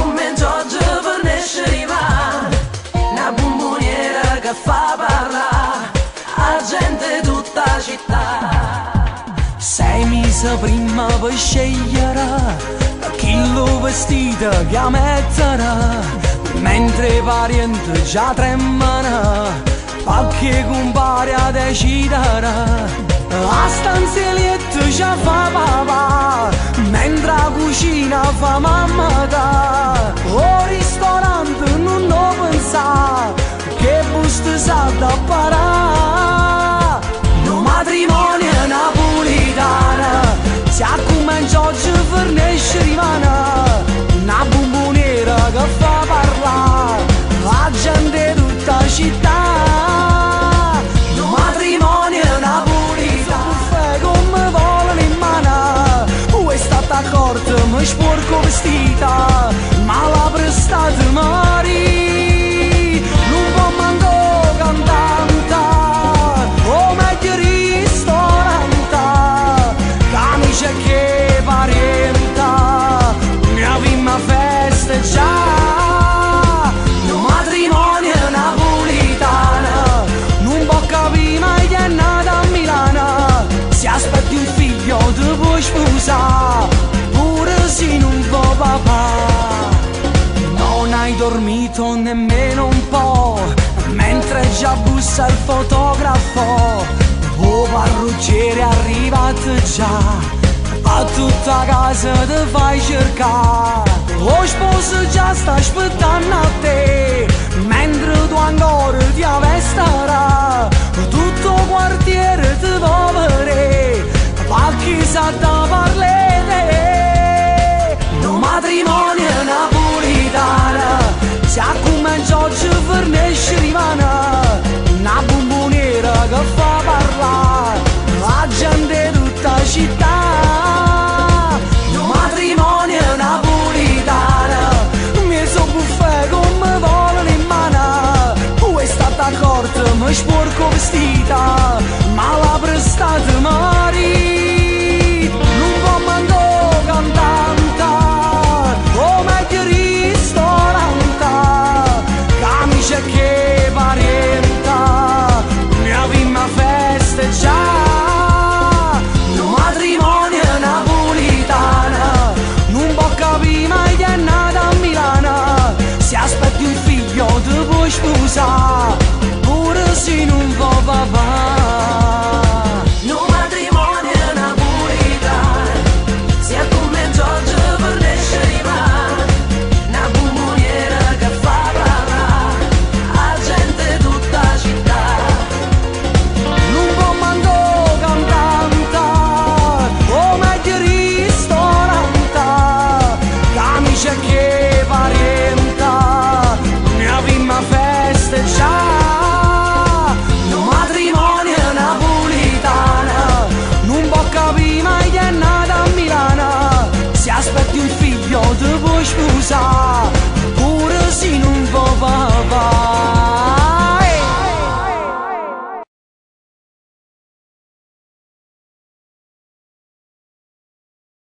come Giorgio per nascere una bomboniera che fa parlare a gente tutta la città. 6 mesi prima per scegliere chi lo vestito che metterà, mentre i parenti già tremano perché compare a decidere. A stanzietta già fa papà, mentre la cucina fa mamma da. O ristorante non lo pensa, che busto sa da parare. No matrimonio napolitana, si comincia oggi per nascere una bomboniera che fa parlare la gente tutta la città. No matrimonio napolitana, come vogliono in mano, è stata accorta, mi sporco vestita, ma la prestata mari, non può manco cantante, o meglio ristorante, camicia che parienta, mia prima festa già. No matrimonio napolitana, non può capire mai che è nata a Milano, si aspetti un figlio ti puoi sposare, pure se non vuoi papà. Non hai dormito nemmeno un po', mentre già bussa il fotografo, o parrucciere è arrivato già, a tutta casa ti fai cercare. Lo sposo già sta aspettando a te, mentre tu ancora ti avvesterai, tutto il quartiere ti vuole, ma chi sa da parlare. No matrimonio napolitana, si comincia oggi per nascere una bomboniera che fa parlare la gente tutta la città. No matrimonio napolitana, mi so buffè come vogliono in mano, è stata accorta, mi sporco vestita, ma la prestata mari, non può manco cantante, o meglio ristorante, camicia che parienta, mia prima festa già. No matrimonio napolitana, non può capire mai che è nata a Milano, se aspetti un figlio ti puoi sposare, pure se non vuoi papà. No matrimonio napolitana, si come Giorgio per nascere una bomboniera che fa parlare a gente tutta la città. Non può manco cantante, o meglio ristorante, camicia che parienta, mia prima festa già. No matrimonio napolitana, non può capire mai che è nata a Milano, se aspetti un figlio ti puoi sposare, pure se non vuoi papà.